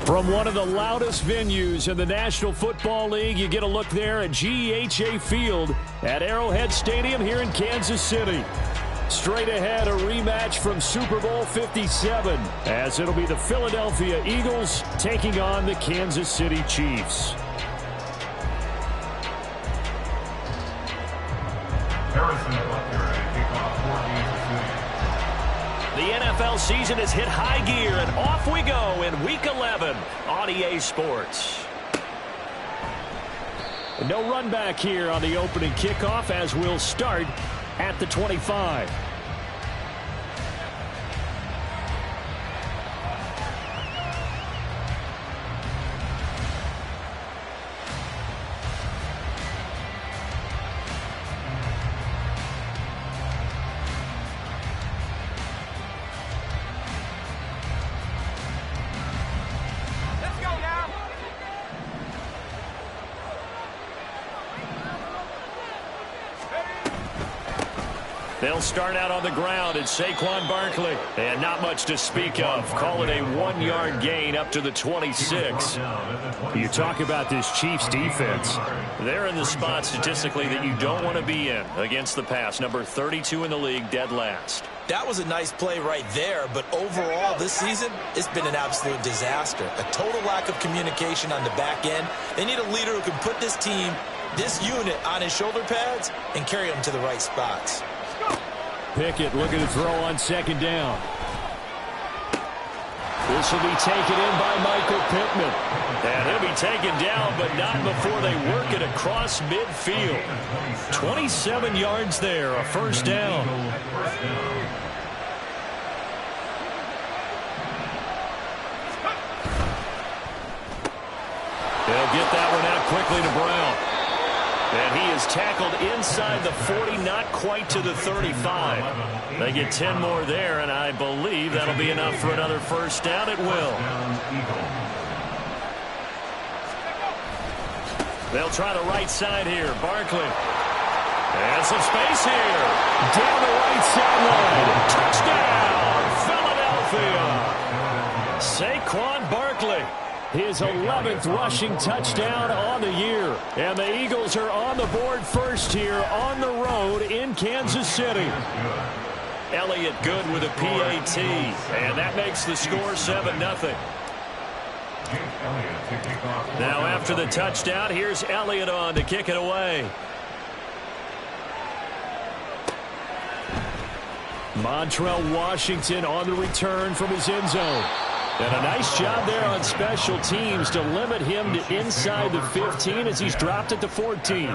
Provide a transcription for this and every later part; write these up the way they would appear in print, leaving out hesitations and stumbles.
From one of the loudest venues in the National Football League, you get a look there at GEHA Field at Arrowhead Stadium here in Kansas City. Straight ahead, a rematch from Super Bowl 57, as it'll be the Philadelphia Eagles taking on the Kansas City Chiefs. The NFL season has hit high gear, and off we go in Week 11 on EA Sports. No run back here on the opening kickoff, as we'll start at the 25. They'll start out on the ground, and Saquon Barkley. And not much to speak of. Call it a 1-yard gain up to the 26. You talk about this Chiefs defense. They're in the spot statistically that you don't want to be in against the pass. Number 32 in the league, dead last. That was a nice play right there, but overall this season, it's been an absolute disaster. A total lack of communication on the back end. They need a leader who can put this team, this unit, on his shoulder pads and carry them to the right spots. Pickett looking to throw on second down. This will be taken in by Michael Pittman. And he'll be taken down, but not before they work it across midfield. 27 yards there, a first down. They'll get that one out quickly to Brown. And he is tackled inside the 40, not quite to the 35. They get 10 more there, and I believe that'll be enough for another first down. It will. They'll try the right side here. Barkley. And some space here. Down the right sideline. Touchdown, Philadelphia. Saquon Barkley. His 11th rushing touchdown on the year. And the Eagles are on the board first here on the road in Kansas City. Elliott good with a PAT. And that makes the score 7-0. Now after the touchdown, here's Elliott on to kick it away. Montrell Washington on the return from his end zone. And a nice job there on special teams to limit him to inside the 15 as he's dropped at the 14.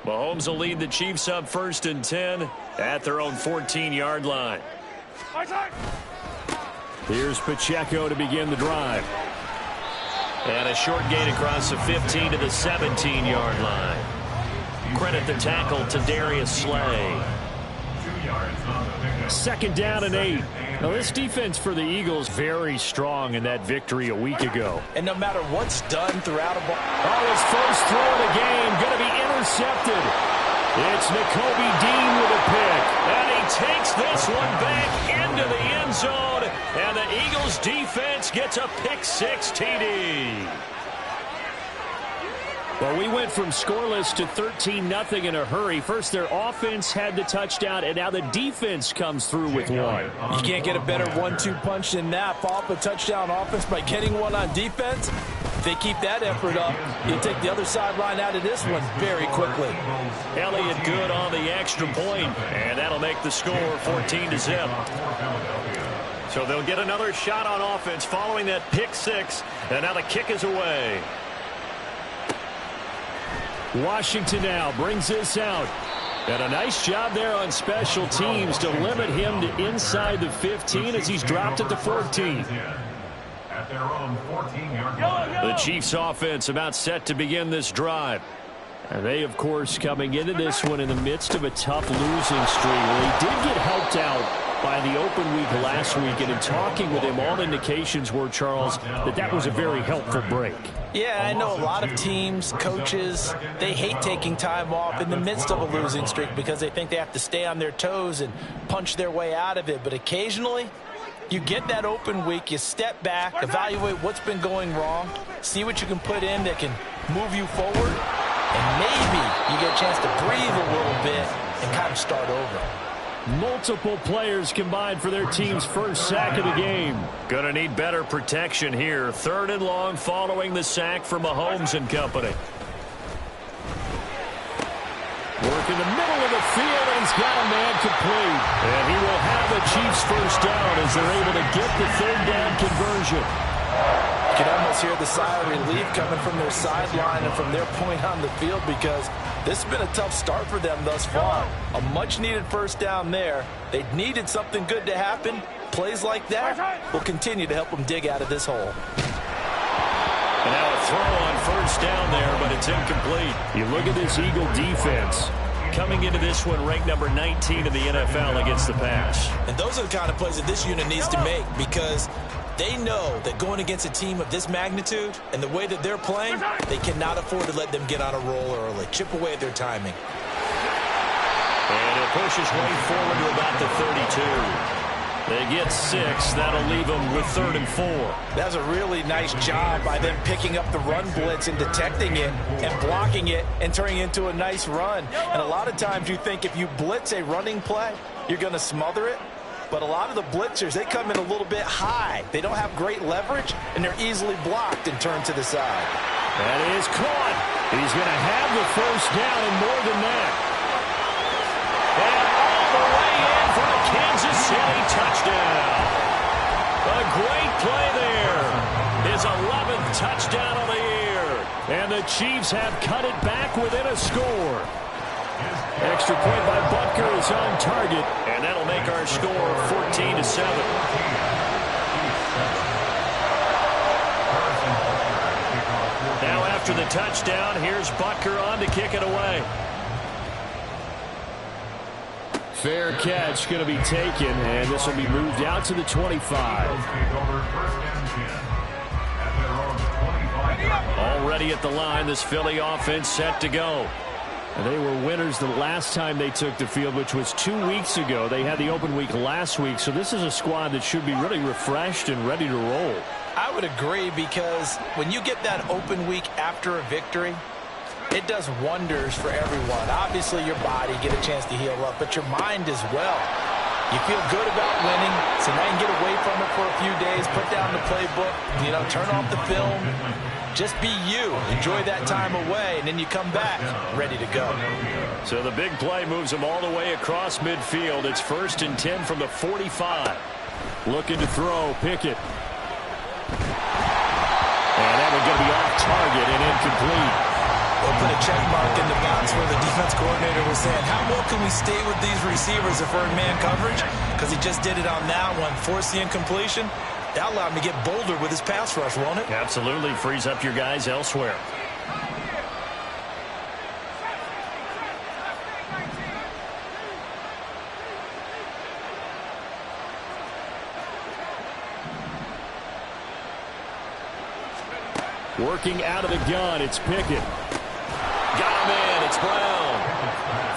Mahomes will lead the Chiefs up 1st and 10 at their own 14-yard line. Here's Pacheco to begin the drive. And a short gain across the 15 to the 17-yard line. Credit the tackle to Darius Slay. 2nd down and 8. Now this defense for the Eagles very strong in that victory a week ago. And no matter what's done throughout a ball. Oh, his first throw of the game going to be intercepted. It's Nakobe Dean with a pick. And he takes this one back into the end zone. And the Eagles defense gets a pick-6 TD. Well, we went from scoreless to 13-0 in a hurry. First, their offense had the touchdown, and now the defense comes through with one. You can't get a better 1-2 punch than that. Follow up a touchdown offense by getting one on defense. If they keep that effort up, you take the other sideline out of this one very quickly. Elliott good on the extra point, and that'll make the score 14-0. So they'll get another shot on offense following that pick-6, and now the kick is away. Washington now brings this out. And a nice job there on special teams to limit him to inside the 15 as he's dropped at the 14. The Chiefs offense about set to begin this drive. And they, of course, coming into this one in the midst of a tough losing streak. Well, he did get helped out by the open week last week. And in talking with him, all indications were, Charles, that was a very helpful break. Yeah, I know a lot of teams, coaches, they hate taking time off in the midst of a losing streak because they think they have to stay on their toes and punch their way out of it. But occasionally, you get that open week, you step back, evaluate what's been going wrong, see what you can put in that can move you forward, and maybe you get a chance to breathe a little bit and kind of start over. Multiple players combined for their team's first sack of the game. Gonna need better protection here. 3rd and long following the sack for Mahomes and company. Work in the middle of the field, and he's got a man complete. And he will have the Chiefs first down as they're able to get the 3rd down conversion. You can almost hear the sigh of relief coming from their sideline and from their point on the field because this has been a tough start for them thus far. A much-needed first down there. They needed something good to happen. Plays like that will continue to help them dig out of this hole. And now a throw on first down there, but it's incomplete. You look at this Eagle defense. Coming into this one ranked number 19 in the NFL against the pass. And those are the kind of plays that this unit needs to make because they know that going against a team of this magnitude and the way that they're playing, they cannot afford to let them get on a roll early. Chip away at their timing. And it pushes way forward to about the 32. They get 6. That'll leave them with 3rd and 4. That's a really nice job by them picking up the run blitz and detecting it and blocking it and turning it into a nice run. And a lot of times you think if you blitz a running play, you're going to smother it. But a lot of the blitzers, they come in a little bit high. They don't have great leverage, and they're easily blocked and turned to the side. That is caught. He's going to have the first down and more than that. And all the way in for a Kansas City touchdown. A great play there. His 11th touchdown on the year. And the Chiefs have cut it back within a score. Extra point by Butker is on target, and that'll make our score 14-7. Now after the touchdown, here's Butker on to kick it away. Fair catch going to be taken, and this will be moved out to the 25. Already at the line, this Philly offense set to go. And they were winners the last time they took the field, which was 2 weeks ago. They had the open week last week, so this is a squad that should be really refreshed and ready to roll. I would agree because when you get that open week after a victory, it does wonders for everyone. Obviously, your body get a chance to heal up, but your mind as well. You feel good about winning, so now you can get away from it for a few days, put down the playbook, turn off the film. Just be you. Enjoy that time away, and then you come back ready to go. So the big play moves them all the way across midfield. It's 1st and 10 from the 45. Looking to throw, Pickett. And that one's going to be off target and incomplete. We'll put a check mark in the box where the defense coordinator was saying, how well can we stay with these receivers if we're in man coverage? Because he just did it on that one, forced the incompletion. That allowed him to get bolder with his pass rush, won't it? Absolutely. Frees up your guys elsewhere. Working out of the gun, it's Pickett. Got him in. It's Brown.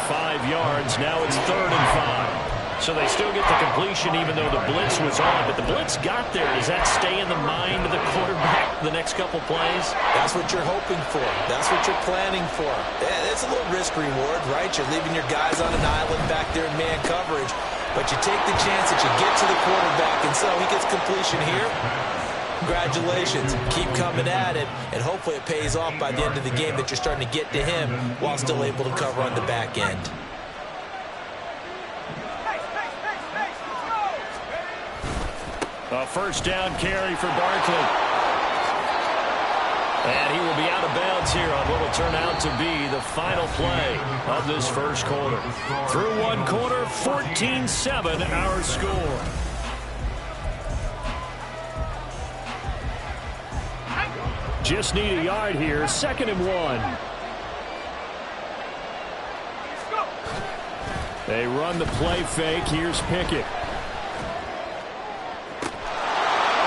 5 yards. Now it's 3rd and 5. So they still get the completion even though the blitz was on. But the blitz got there. Does that stay in the mind of the quarterback the next couple plays? That's what you're hoping for. That's what you're planning for. It's a little risk reward, right? You're leaving your guys on an island back there in man coverage. But you take the chance that you get to the quarterback. And so he gets completion here. Congratulations. Keep coming at it. And hopefully it pays off by the end of the game that you're starting to get to him while still able to cover on the back end. A first down carry for Barkley. And he will be out of bounds here on what will turn out to be the final play of this first quarter. Through one quarter, 14-7 our score. Just need a yard here, 2nd and 1. They run the play fake. Here's Pickett.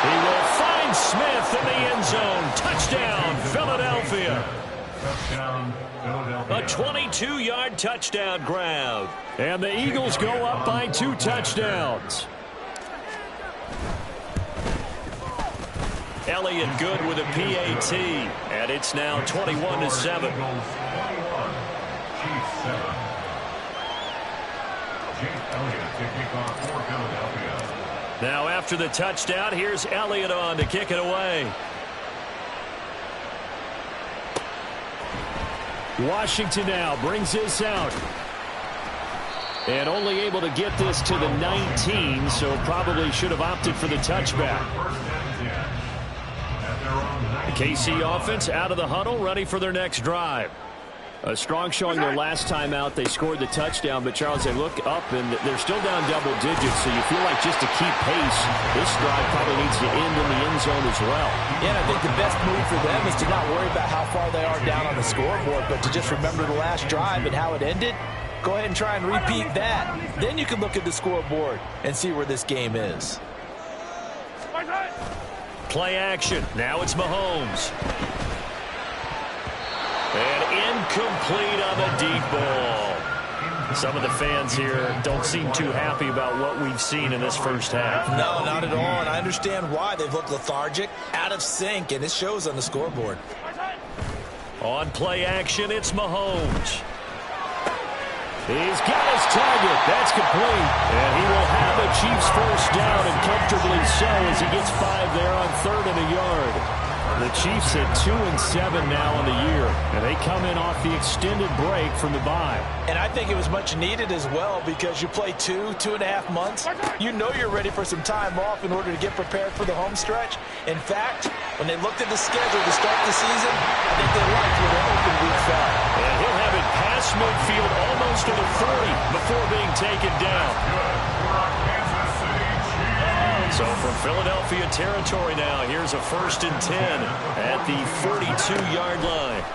He will find Smith in the end zone. Touchdown, Philadelphia. A 22-yard touchdown grab. And the Eagles go up by 2 touchdowns. Elliott good with a PAT. And it's now 21-7. Now after the touchdown, here's Elliott on to kick it away. Washington now brings this out. And only able to get this to the 19, so probably should have opted for the touchback. The KC offense out of the huddle, ready for their next drive. A strong showing their last time out. They scored the touchdown, but Charles, they look up and they're still down double digits, so you feel like just to keep pace, this drive probably needs to end in the end zone as well. Yeah, and I think the best move for them is to not worry about how far they are down on the scoreboard, but to just remember the last drive and how it ended. Go ahead and try and repeat that. Then you can look at the scoreboard and see where this game is. Play action. Now it's Mahomes. And incomplete on the deep ball. Some of the fans here don't seem too happy about what we've seen in this first half. No, not at all, and I understand why. They've looked lethargic, out of sync, and it shows on the scoreboard. On play action, it's Mahomes. He's got his target. That's complete. And he will have the Chiefs first down, and comfortably so, as he gets 5 there on 3rd and a yard. The Chiefs at 2-7 now on the year, and they come in off the extended break from the bye. And I think it was much needed as well, because you play 2.5 months. You know you're ready for some time off in order to get prepared for the home stretch. In fact, when they looked at the schedule to start the season, I think they liked where their open week fell. And he'll have it past midfield almost to the 40 before being taken down. So from Philadelphia territory now, here's a 1st and 10 at the 42-yard line.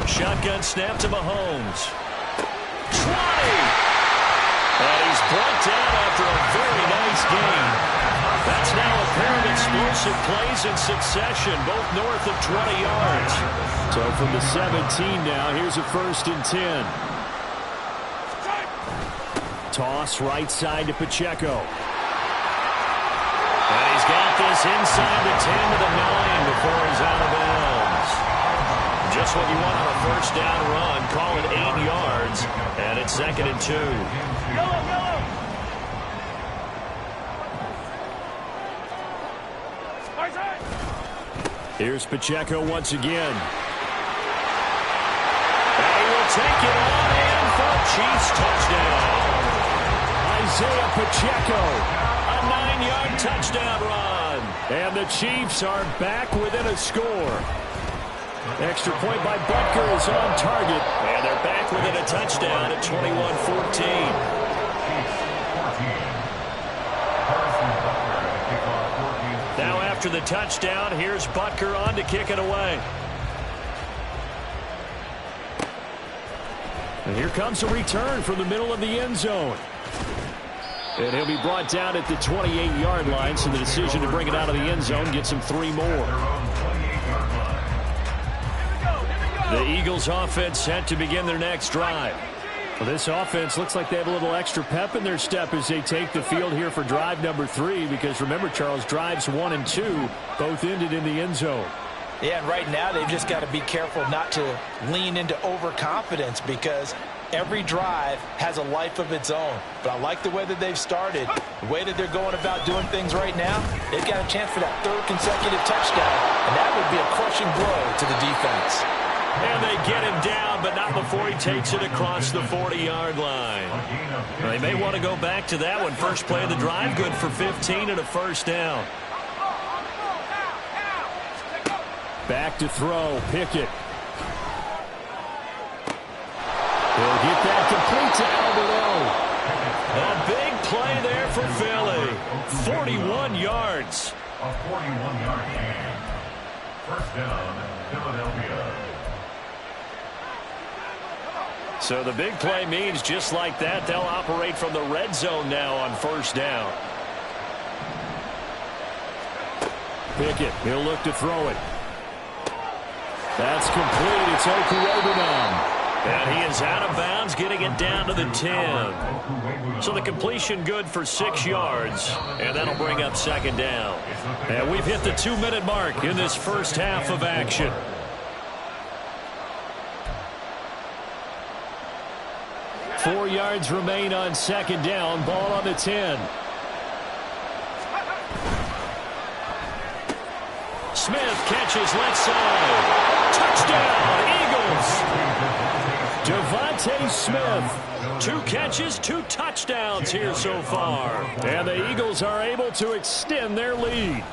Shotgun snap to Mahomes. 20! And he's brought down after a very nice gain. That's now a pair of explosive plays in succession, both north of 20 yards. So from the 17 now, here's a 1st and 10. Toss right side to Pacheco. And he's got this inside the 10 to the 9 before he's out of bounds. Just what you want on a first down run. Call it 8 yards. And it's 2nd and 2. Here's Pacheco once again. And he will take it on in for a Chiefs touchdown. Isaiah Pacheco. A 9-yard touchdown run. And the Chiefs are back within a score. Extra point by Butker is on target. And they're back within a touchdown at 21-14. Now after the touchdown, here's Butker on to kick it away. And here comes a return from the middle of the end zone. And he'll be brought down at the 28-yard line, so the decision to bring it out of the end zone gets him 3 more. The Eagles offense set to begin their next drive. Well, this offense looks like they have a little extra pep in their step as they take the field here for drive number 3, because remember, Charles, drives 1 and 2 both ended in the end zone. Yeah, and right now they've just got to be careful not to lean into overconfidence, because every drive has a life of its own. But I like the way that they've started, the way that they're going about doing things right now. They've got a chance for that 3rd consecutive touchdown, and that would be a crushing blow to the defense. And they get him down, but not before he takes it across the 40-yard line. Well, they may want to go back to that one. First play of the drive, good for 15 and a first down. Back to throw, Pickett. He'll get that complete to Alberto. A big play there for Philly. 41 yards. A 41-yard gain. First down, Philadelphia. So the big play means just like that, they'll operate from the red zone now on first down. Pickett, he'll look to throw it. That's complete. It's Okuwebunam. And he is out of bounds, getting it down to the 10. So the completion good for 6 yards, and that'll bring up second down. And we've hit the 2-minute mark in this first half of action. Four yards remain on second down. Ball on the 10. Smith catches left side. Touchdown, Eagles. Devontae Smith, 2 catches, 2 touchdowns here so far. And the Eagles are able to extend their lead.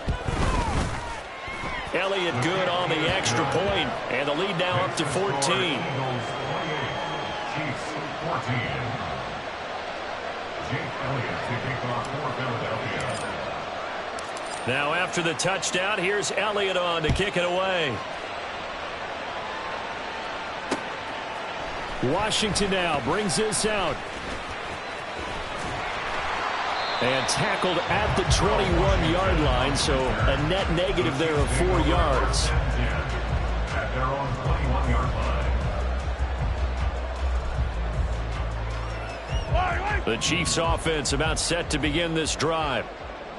Elliott good on the extra point, and the lead now up to 14. Chiefs 14. Jake Elliott to kick off for Philadelphia. Now after the touchdown, here's Elliott on to kick it away. Washington now brings this out. And tackled at the 21-yard line, so a net negative there of 4 yards. At their own 21-yard line. The Chiefs offense about set to begin this drive.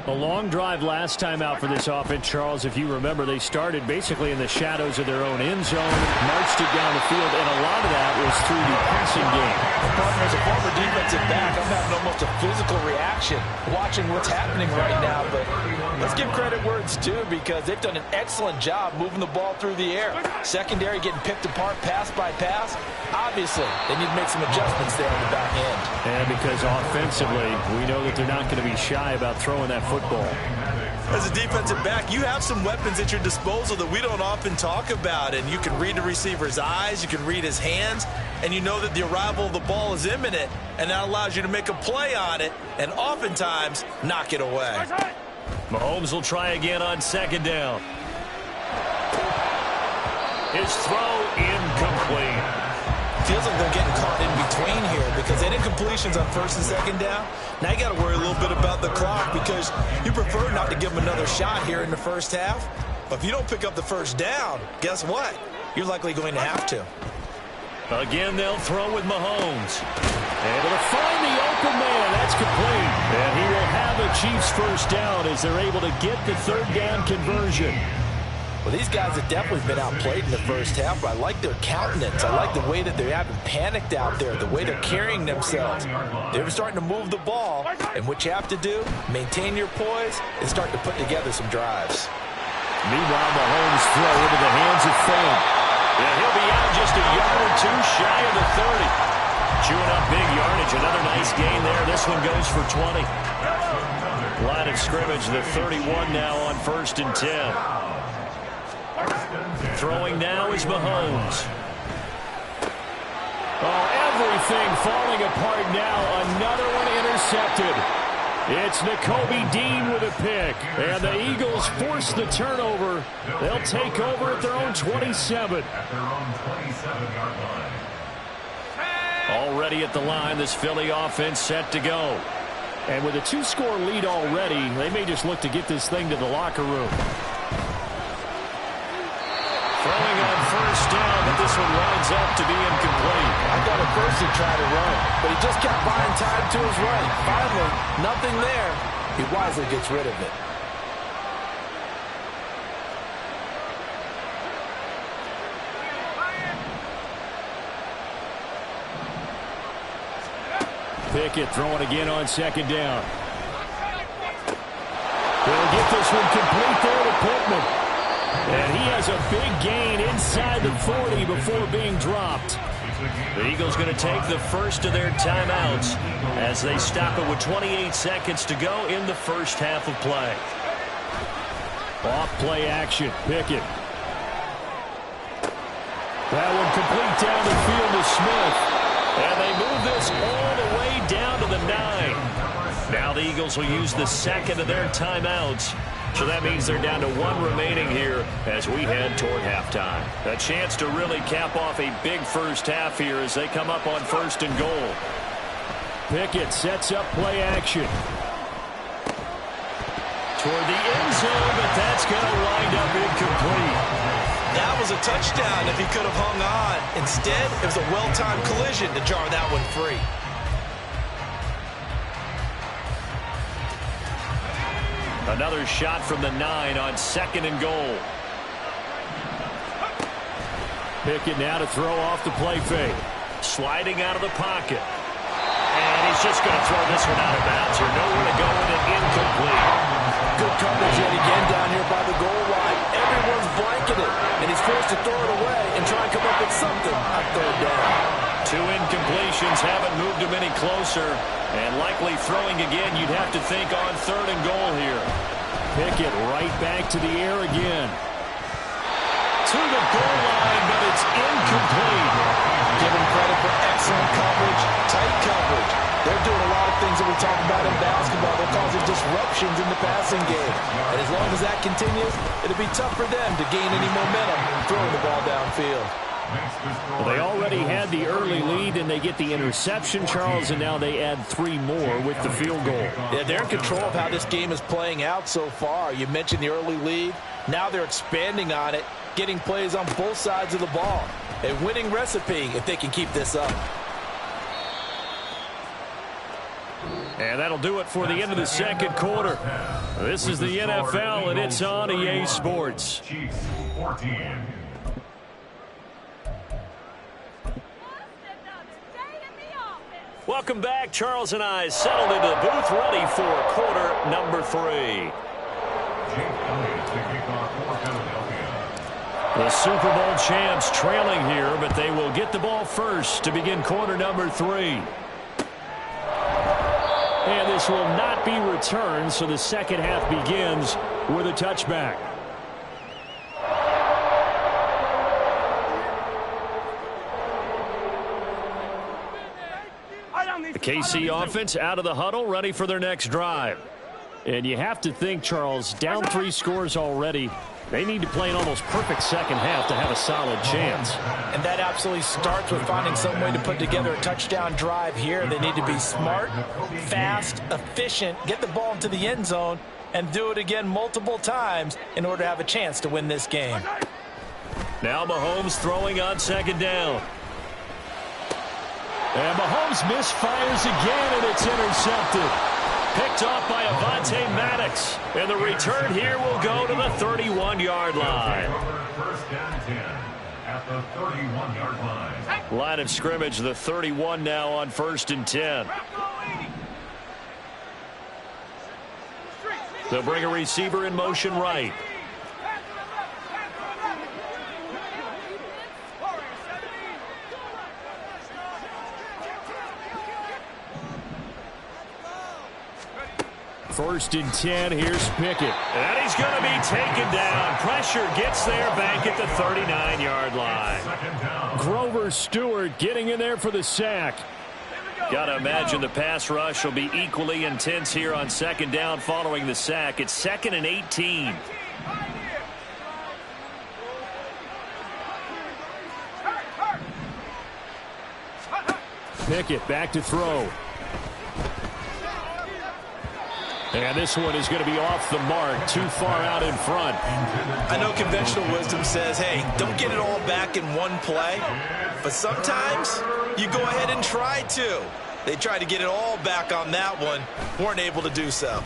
A long drive last time out for this offense, Charles. If you remember, they started basically in the shadows of their own end zone, marched it down the field, and a lot of that was through the passing game. As a former defensive back, I'm having almost a physical reaction watching what's happening right now. But let's give credit where it's due, because they've done an excellent job moving the ball through the air. Secondary getting picked apart pass by pass. Obviously, they need to make some adjustments there on the back end. And because offensively, we know that they're not going to be shy about throwing that football. As a defensive back, you have some weapons at your disposal that we don't often talk about. And you can read the receiver's eyes, you can read his hands, and you know that the arrival of the ball is imminent, and that allows you to make a play on it and oftentimes knock it away. Mahomes will try again on second down. His throw incomplete. Feels like they're getting caught in between here, because they did completions on first and second down. Now you got to worry a little bit about the clock, because you prefer not to give them another shot here in the first half. But if you don't pick up the first down, guess what? You're likely going to have to. Again, they'll throw with Mahomes. Able to find the open man. That's complete. And he will have the Chiefs first down as they're able to get the third down conversion. Well, these guys have definitely been outplayed in the first half, but I like their countenance. I like the way that they haven't panicked out there, the way they're carrying themselves. They're starting to move the ball, and what you have to do, maintain your poise, and start to put together some drives. Meanwhile, Mahomes throw into the hands of Fant. Yeah, he'll be out just a yard or two shy of the 30. Chewing up big yardage. Another nice gain there. This one goes for 20. Line of scrimmage, the 31 now on 1st and 10. Throwing now is Mahomes. Oh, everything falling apart now. Another one intercepted. It's Nakobe Dean with a pick. And the Eagles force the turnover. They'll take over at their own 27. At their own 27-yard line. Already at the line, this Philly offense set to go. And with a 2-score lead already, they may just look to get this thing to the locker room. Throwing on first down, but this one winds up to be incomplete. I thought at first he'd try to run, but he just kept buying time to his right. Finally, nothing there. He wisely gets rid of it. Pickett throwing again on second down. They'll get this one complete there to Pittman. And he has a big gain inside the 40 before being dropped. The Eagles going to take the first of their timeouts as they stop it with 28 seconds to go in the first half of play. Off play action, Pickett. That one complete down the field to Smith. And they move this all the way down to the 9. Now the Eagles will use the second of their timeouts. So that means they're down to 1 remaining here as we head toward halftime. A chance to really cap off a big first half here as they come up on 1st and goal. Pickett sets up play action. Toward the end zone, but that's going to wind up incomplete. That was a touchdown if he could have hung on. Instead, it was a well-timed collision to jar that one free. Another shot from the 9 on 2nd and goal. Pickett now to throw off the play fake. Sliding out of the pocket. And he's just going to throw this one out of bounds here. Nowhere to go with it, incomplete. Good coverage yet again down here by the goal line. Everyone's blanketed, and he's forced to throw it away and try and come up with something on 3rd down. 2 incompletions haven't moved him any closer. And likely throwing again, you'd have to think on 3rd and goal here. Pickett right back to the air again. To the goal line, but it's incomplete. Give him credit for excellent coverage, tight coverage. They're doing a lot of things that we talk about in basketball. They're causing disruptions in the passing game. And as long as that continues, it'll be tough for them to gain any momentum throwing the ball downfield. Well, they already had the early lead, and they get the interception, Charles, and now they add 3 more with the field goal. Yeah, they're in control of how this game is playing out so far. You mentioned the early lead. Now they're expanding on it, getting plays on both sides of the ball. A winning recipe if they can keep this up. And that'll do it for the end of the 2nd quarter. This is the NFL, and it's on EA Sports. Chiefs 14. Welcome back. Charles and I settled into the booth, ready for quarter number 3. Jake Elliott to kick off for Philadelphia. The Super Bowl champs trailing here, but they will get the ball first to begin quarter number 3. And this will not be returned, so the 2nd half begins with a touchback. The KC offense out of the huddle, ready for their next drive. And you have to think, Charles, down 3 scores already. They need to play an almost perfect 2nd half to have a solid chance. And that absolutely starts with finding some way to put together a touchdown drive here. They need to be smart, fast, efficient, get the ball into the end zone, and do it again multiple times in order to have a chance to win this game. Now Mahomes throwing on 2nd down. And Mahomes misfires again, and it's intercepted. Picked off by Avonte Maddox. And the return here will go to the 31-yard line. First down 10 at the 31-yard line. Line of scrimmage, the 31 now on 1st and 10. They'll bring a receiver in motion right. First and 10, here's Pickett. And he's going to be taken down. Pressure gets there back at the 39-yard line. Grover Stewart getting in there for the sack. Got to imagine the pass rush will be equally intense here on 2nd down following the sack. It's 2nd and 18. Pickett back to throw. And this one is going to be off the mark, too far out in front. I know conventional wisdom says, hey, don't get it all back in one play. But sometimes you go ahead and try to. They tried to get it all back on that one. Weren't able to do so.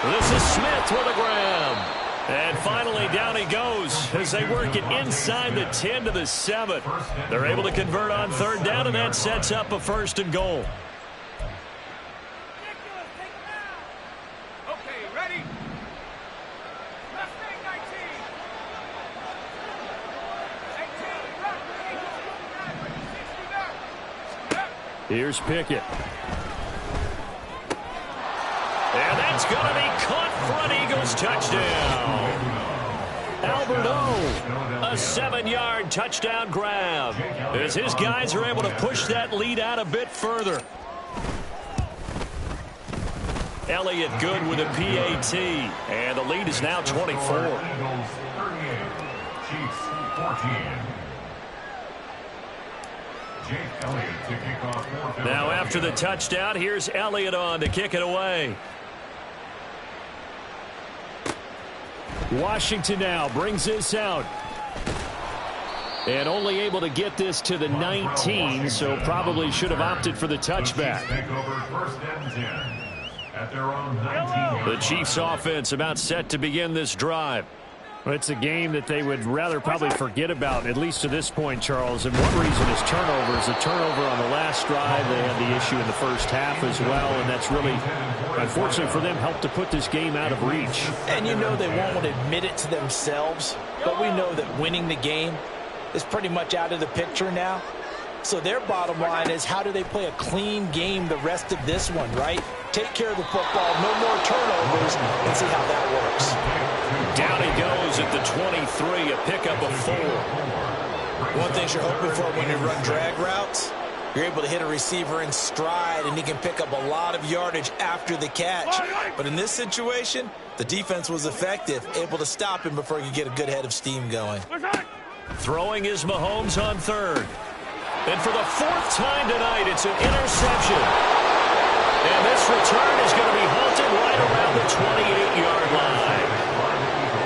This is Smith with a grab. And finally down he goes as they work it inside the 10 to the 7. They're able to convert on 3rd down, and that sets up a 1st and goal. Okay, ready? Here's Pickett. And that's going to be caught for an Eagles touchdown. Albert O, a 7-yard touchdown grab as his guys are able to push that lead out a bit further. Elliott good with a PAT, and the lead is now 24. Eagles 38, Chiefs 14. Jake Elliott to kick off for Now after the touchdown, here's Elliott on to kick it away. Washington now brings this out. And only able to get this to the 19, so probably should have opted for the touchback. The Chiefs offense about set to begin this drive. Well, it's a game that they would rather probably forget about, at least to this point, Charles. And one reason is turnovers. A turnover on the last drive. They had the issue in the first half as well, and that's really, unfortunately for them, helped to put this game out of reach. And you know they won't want to admit it to themselves, but we know that winning the game is pretty much out of the picture now. So their bottom line is, how do they play a clean game the rest of this one, right? Take care of the football, no more turnovers, and see how that works. Down he goes at the 23, a pickup of 4. One thing you're hoping for when you run drag routes, you're able to hit a receiver in stride, and he can pick up a lot of yardage after the catch. But in this situation, the defense was effective, able to stop him before he could get a good head of steam going. Throwing is Mahomes on third. And for the 4th time tonight, it's an interception. And this return is going to be halted right around the 28-yard line.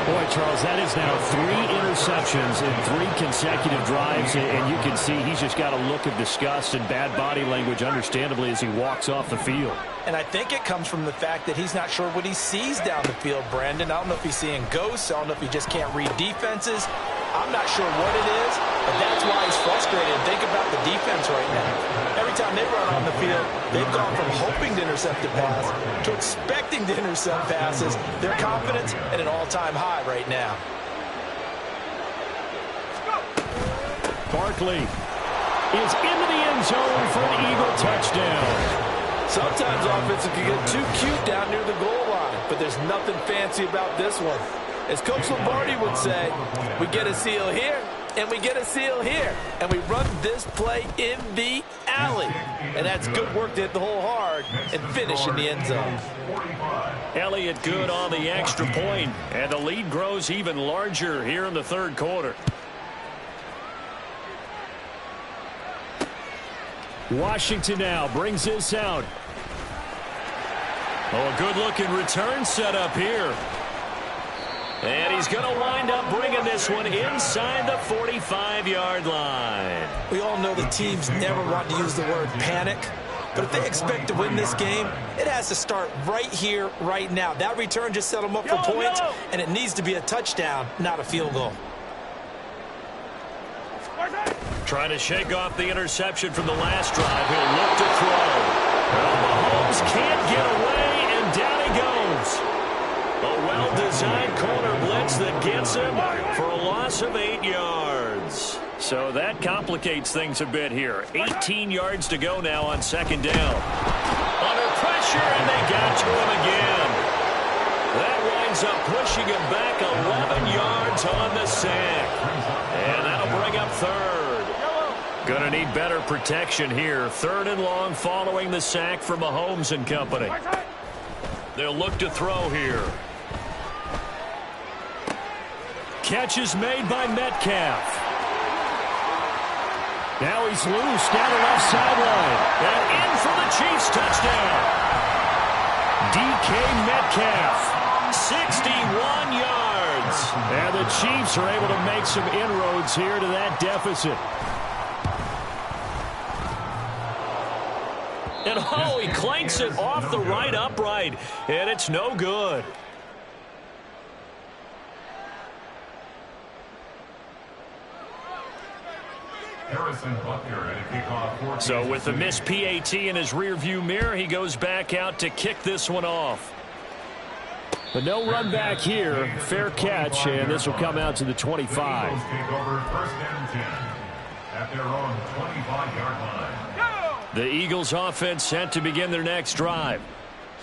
Boy, Charles, that is now 3 interceptions in 3 consecutive drives, and you can see he's just got a look of disgust and bad body language, understandably, as he walks off the field. And I think it comes from the fact that he's not sure what he sees down the field, Brandon. I don't know if he's seeing ghosts. I don't know if he just can't read defenses. I'm not sure what it is, but that's why he's frustrated. Think about the defense right now. Every time they run on the field, they've gone from hoping to intercept a pass to expecting to intercept passes. Their confidence at an all-time high right now. Barkley is into the end zone for an Eagle touchdown. Sometimes offenses can get too cute down near the goal line, but there's nothing fancy about this one. As Coach Lombardi would say, we get a seal here, and we get a seal here, and we run this play in the alley. And that's good work to hit the hole hard and finish in the end zone. Elliott good on the extra point, and the lead grows even larger here in the 3rd quarter. Washington now brings this out. Oh, a good-looking return set up here. And he's going to wind up bringing this one inside the 45-yard line. We all know the teams never want to use the word panic, but if they expect to win this game, it has to start right here, right now. That return just set them up for points, and it needs to be a touchdown, not a field goal. Trying to shake off the interception from the last drive. He'll look to throw. Well, Mahomes can't get away, and down he goes. A well-designed corner blitz that gets him for a loss of 8 yards. So that complicates things a bit here. 18 yards to go now on 2nd down. Under pressure, and they got to him again. That winds up pushing him back 11 yards on the sack. And that'll bring up 3rd. Going to need better protection here. 3rd and long following the sack from Mahomes and company. They'll look to throw here. Catch is made by Metcalf. Now he's loose down the left sideline. And in for the Chiefs touchdown. DK Metcalf. 61 yards. And the Chiefs are able to make some inroads here to that deficit. And oh, he clanks it off the right upright. And it's no good. So with the missed PAT in his rearview mirror, he goes back out to kick this one off. But no run back here. Fair catch, and this will come out to the 25. The Eagles offense set to begin their next drive.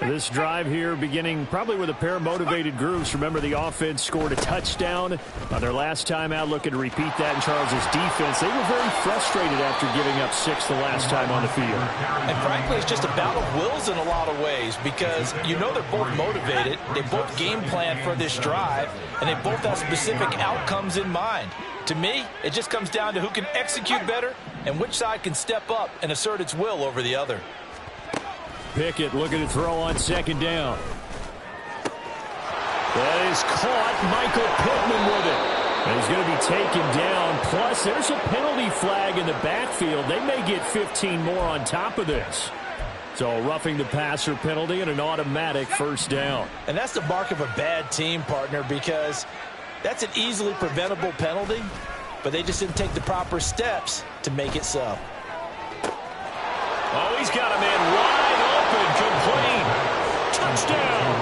So this drive here beginning probably with a pair of motivated groups. Remember, the offense scored a touchdown on their last time out, looking to repeat that in Charles's defense. They were very frustrated after giving up 6 the last time on the field. And frankly, it's just a battle of wills in a lot of ways, because you know they're both motivated, they both game plan for this drive, and they both have specific outcomes in mind. To me, it just comes down to who can execute better and which side can step up and assert its will over the other. Pickett looking to throw on 2nd down. That is caught. Michael Pittman with it. And he's going to be taken down. Plus, there's a penalty flag in the backfield. They may get 15 more on top of this. So roughing the passer penalty and an automatic first down. And that's the mark of a bad team, partner, because that's an easily preventable penalty, but they just didn't take the proper steps to make it so. Oh, he's got a man wide open, complete. Touchdown.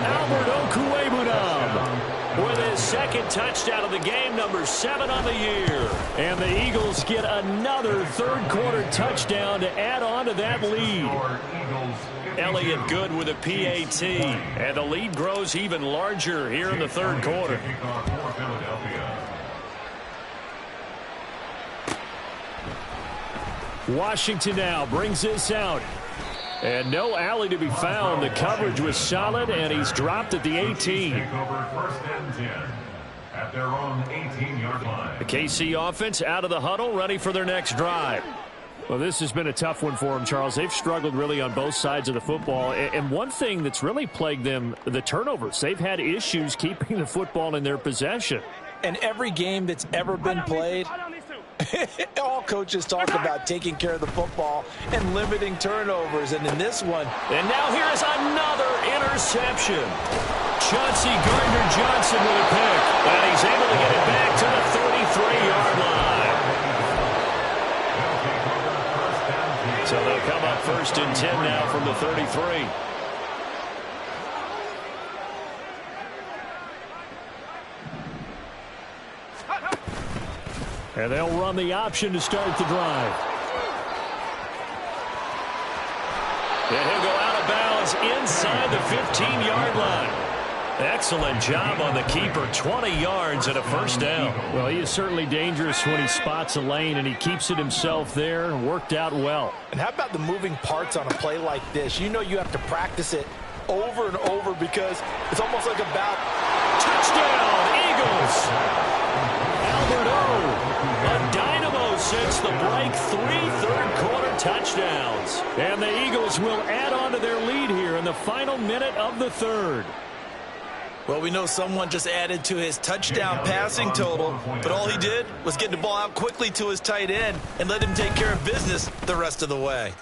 Albert Okwuegbunam with his second touchdown of the game, number 7 on the year. And the Eagles get another third-quarter touchdown to add on to that lead. Elliott Good with a PAT. And the lead grows even larger here in the third quarter. Washington now brings this out. And no alley to be found. The coverage was solid, and he's dropped at the 18. At their own 18-yard line. The KC offense out of the huddle, ready for their next drive. Well, this has been a tough one for them, Charles. They've struggled really on both sides of the football. And one thing that's really plagued them, the turnovers. They've had issues keeping the football in their possession. And every game that's ever been played, all coaches talk about taking care of the football and limiting turnovers. And in this one. And now here is another interception. Chauncey Gardner-Johnson with a pick. And he's able to get it back to the 33-yard line. So they'll come up 1st and 10 now from the 33. And they'll run the option to start the drive. And he'll go out of bounds inside the 15-yard line. Excellent job on the keeper. 20 yards and a first down. Well, he is certainly dangerous when he spots a lane, and he keeps it himself there and worked out well. And how about the moving parts on a play like this? You know you have to practice it over and over because it's almost like a bout. Touchdown, Eagles! Albert O, a dynamo since the break. 3 third-quarter touchdowns. And the Eagles will add on to their lead here in the final minute of the third. Well, we know someone just added to his touchdown passing total, but all he did was get the ball out quickly to his tight end and let him take care of business the rest of the way.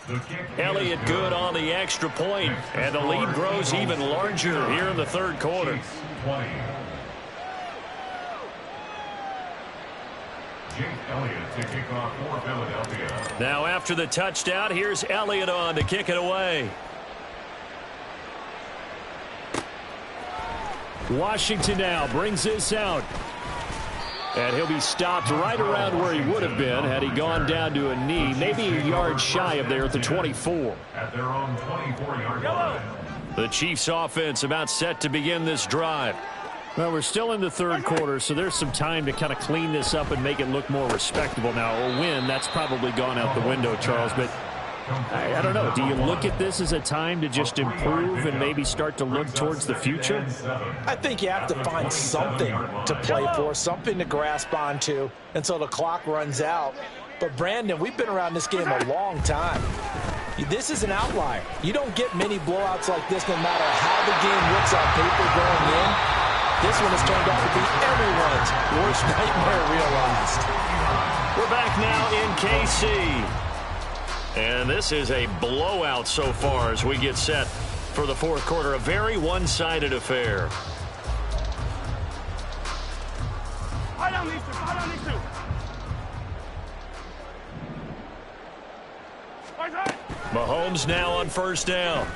Elliott Good on the extra point, and the lead grows even larger here in the third quarter. Jake Elliott to kick off for Philadelphia. Now after the touchdown, here's Elliott on to kick it away. Washington now brings this out. And he'll be stopped right around where he would have been had he gone down to a knee, maybe a yard shy of there at the 24. At their own 24-yard line. The Chiefs offense about set to begin this drive. Well, we're still in the third quarter, so there's some time to kind of clean this up and make it look more respectable. Now, a win, that's probably gone out the window, Charles, but I don't know. Do you look at this as a time to just improve and maybe start to look towards the future? I think you have to find something to play for, something to grasp onto until the clock runs out. But, Brandon, we've been around this game a long time. This is an outlier. You don't get many blowouts like this no matter how the game looks on paper going in. This one has turned out to be everyone's worst nightmare realized. We're back now in KC. And this is a blowout so far as we get set for the fourth quarter. A very one-sided affair. Mahomes now on first down.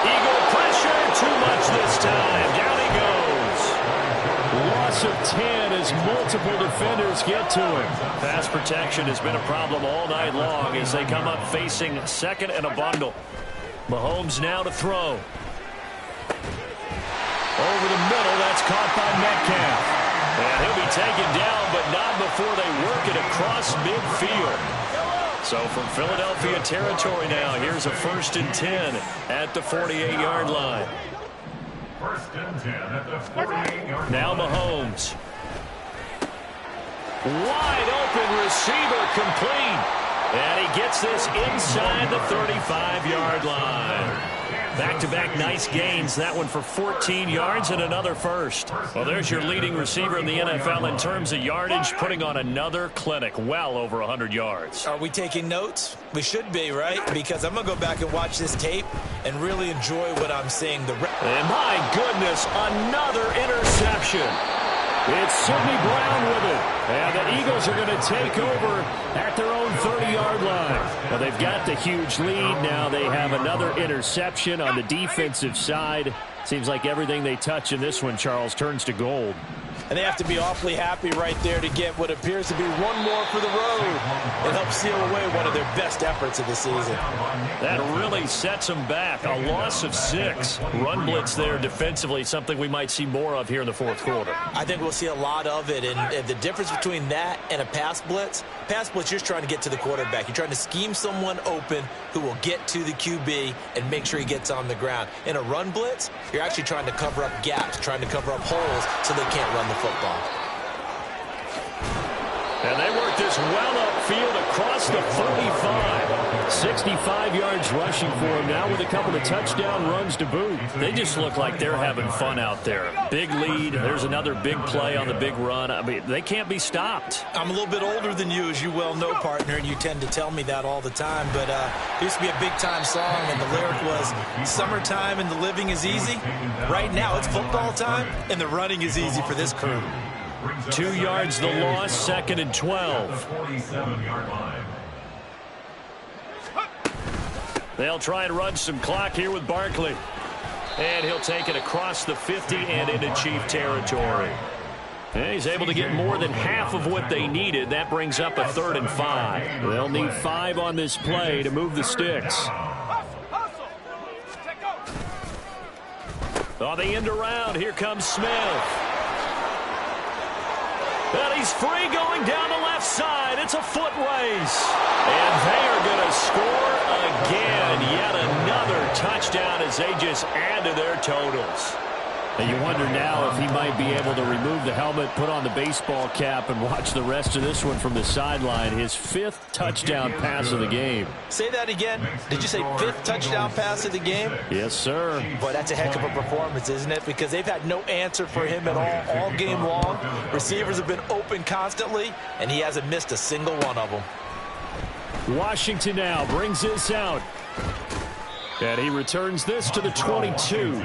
Eagle pressure, too much this time. Down he goes. Loss of 10 as multiple defenders get to him. Pass protection has been a problem all night long as they come up facing second and a bundle. Mahomes now to throw. Over the middle, that's caught by Metcalf. And he'll be taken down, but not before they work it across midfield. So from Philadelphia territory now, here's a 1st and 10 at the 48-yard line. 1st and 10 at the 48-yard line. Now Mahomes. Wide open receiver complete. And he gets this inside the 35-yard line. Back-to-back nice gains. That one for 14 yards and another first. Well, there's your leading receiver in the NFL in terms of yardage, putting on another clinic, well over 100 yards. Are we taking notes? We should be, right? Because I'm going to go back and watch this tape and really enjoy what I'm seeing. And my goodness, another interception. It's Sidney Brown with it. And the Eagles are going to take over at their own 30-yard line. Well, they've got the huge lead. Now they have another interception on the defensive side. Seems like everything they touch in this one, Charles, turns to gold. And they have to be awfully happy right there to get what appears to be one more for the road. It helps seal away one of their best efforts of the season. That really sets them back. A loss of 6. Run blitz there defensively, something we might see more of here in the fourth quarter. I think we'll see a lot of it. And the difference between that and a pass blitz, you're just trying to get to the quarterback. You're trying to scheme someone open who will get to the QB and make sure he gets on the ground. In a run blitz, you're actually trying to cover up gaps, trying to cover up holes so they can't run the football. And they work this well upfield across the 35. 65 yards rushing for him now with a couple of touchdown runs to boot. They just look like they're having fun out there. Big lead. There's another big play on the big run. I mean, they can't be stopped. I'm a little bit older than you, as you well know, partner, and you tend to tell me that all the time. But it used to be a big-time song, and the lyric was, "Summertime and the living is easy." Right now, it's football time, and the running is easy for this crew. 2 yards the loss, 2nd and 12. 47-yard line. They'll try and run some clock here with Barkley. And he'll take it across the 50 and into Chief territory. And he's able to get more than half of what they needed. That brings up a 3rd and 5. They'll need 5 on this play to move the sticks. On the end around, here comes Smith. And he's free going down the left side. It's a foot race. And they are going to score again. Yet another touchdown as they just add to their totals. And you wonder now if he might be able to remove the helmet, put on the baseball cap, and watch the rest of this one from the sideline. His 5th touchdown pass of the game. Say that again. Did you say 5th touchdown pass of the game? Yes, sir. Boy, that's a heck of a performance, isn't it? Because they've had no answer for him at all game long. Receivers have been open constantly, and he hasn't missed a single one of them. Washington now brings this out. And he returns this to the 22.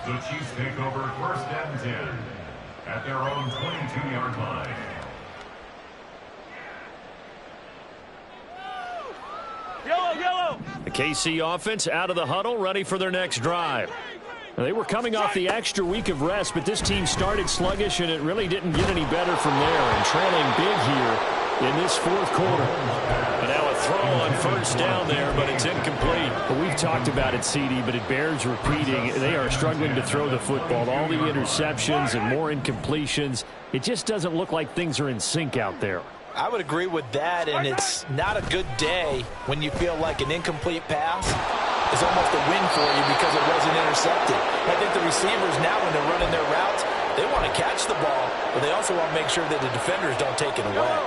The Chiefs take over 1st and 10 at their own 22-yard line. Yellow. The KC offense out of the huddle, ready for their next drive. Now, they were coming off the extra week of rest, but this team started sluggish, and it really didn't get any better from there. And trailing big here in this 4th quarter. And now a throw on 1st down there, but it's incomplete. Well, we've talked about it, CD, but it bears repeating. They are struggling to throw the football. All the interceptions and more incompletions. It just doesn't look like things are in sync out there. I would agree with that, and it's not a good day when you feel like an incomplete pass is almost a win for you because it wasn't intercepted. I think the receivers now, when they're running their routes, they want to catch the ball, but they also want to make sure that the defenders don't take it away.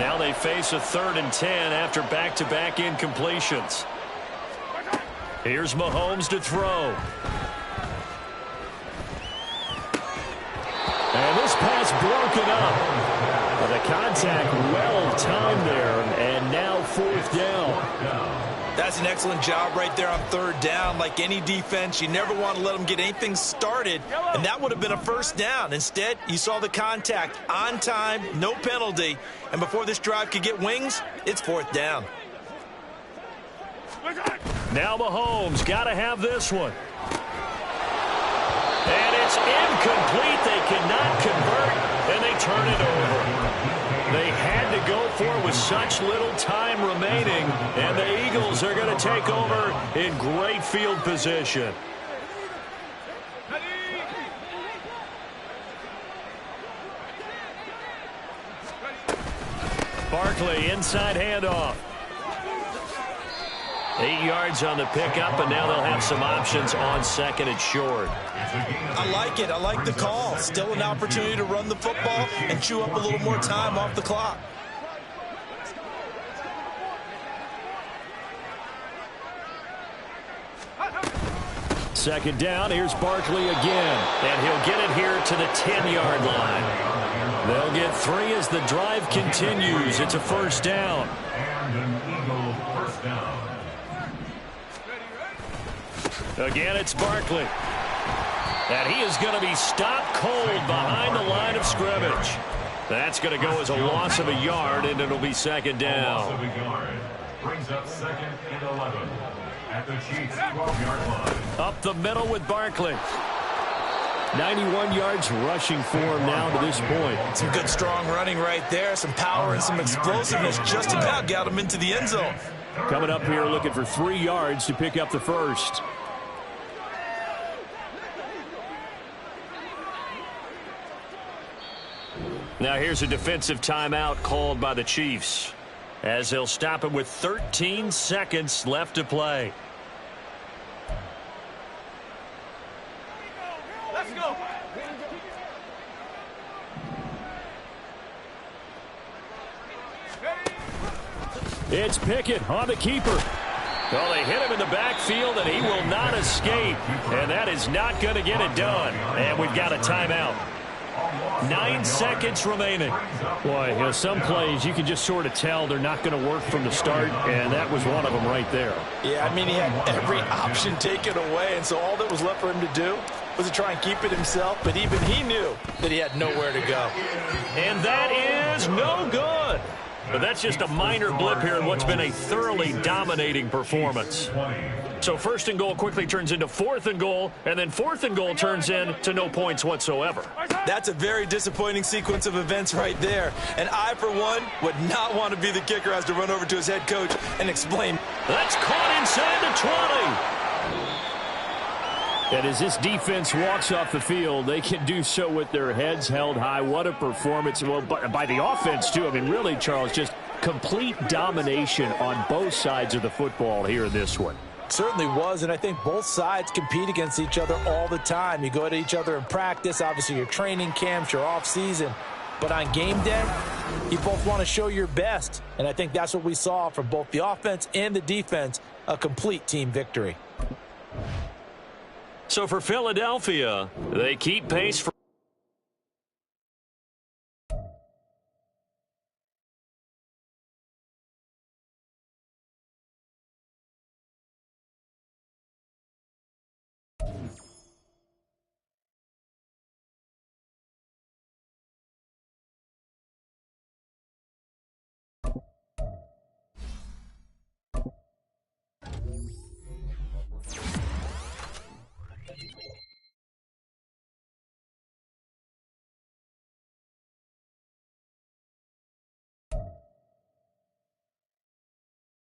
Now they face a 3rd and 10 after back-to-back incompletions. Here's Mahomes to throw. And this pass broken up. The contact well-timed there, and now 4th down. That's an excellent job right there on 3rd down. Like any defense, you never want to let them get anything started, and that would have been a 1st down. Instead, you saw the contact on time, no penalty, and before this drive could get wings, it's 4th down. Now Mahomes got to have this one. And it's incomplete. They cannot convert, and they turn it over. They had to go for it with such little time remaining, and the Eagles are going to take over in great field position. Barkley, inside handoff. 8 yards on the pickup, and now they'll have some options on 2nd and short. I like it. I like the call. Still an opportunity to run the football and chew up a little more time off the clock. second down. Here's Barkley again. And he'll get it here to the 10-yard line. They'll get 3 as the drive continues. It's a first down. And an Eagle first down. Again, it's Barkley. And he is going to be stopped cold behind the line of scrimmage. That's going to go as a loss of a yard, and it'll be second down. A loss of a yard. Brings up 2nd and 11 at the Chiefs' 12-yard line. Up the middle with Barkley. 91 yards rushing for him now to this point. Some good strong running right there. Some power and some explosiveness just about got him into the end zone. Coming up here looking for 3 yards to pick up the first. Now here's a defensive timeout called by the Chiefs, as they'll stop it with 13 seconds left to play. Let's go. It's Pickett on the keeper. Well, they hit him in the backfield, and he will not escape. And that is not going to get it done. And we've got a timeout. 9 seconds remaining. Boy, you know, some plays you can just sort of tell they're not going to work from the start, and that was one of them right there. Yeah, I mean, he had every option taken away, and so all that was left for him to do was to try and keep it himself, but even he knew that he had nowhere to go. And that is no good. But that's just a minor blip here in what's been a thoroughly dominating performance. So 1st and goal quickly turns into 4th and goal, and then 4th and goal turns into no points whatsoever. That's a very disappointing sequence of events right there. And I, for one, would not want to be the kicker who has to run over to his head coach and explain. That's caught inside the 20. And as this defense walks off the field, they can do so with their heads held high. What a performance. Well, by the offense, too. I mean, really, Charles, just complete domination on both sides of the football here in this one. Certainly was, and I think both sides compete against each other all the time. You go at each other in practice, obviously your training camps, your off-season. But on game day, you both want to show your best. And I think that's what we saw from both the offense and the defense, a complete team victory. So for Philadelphia, they keep pace for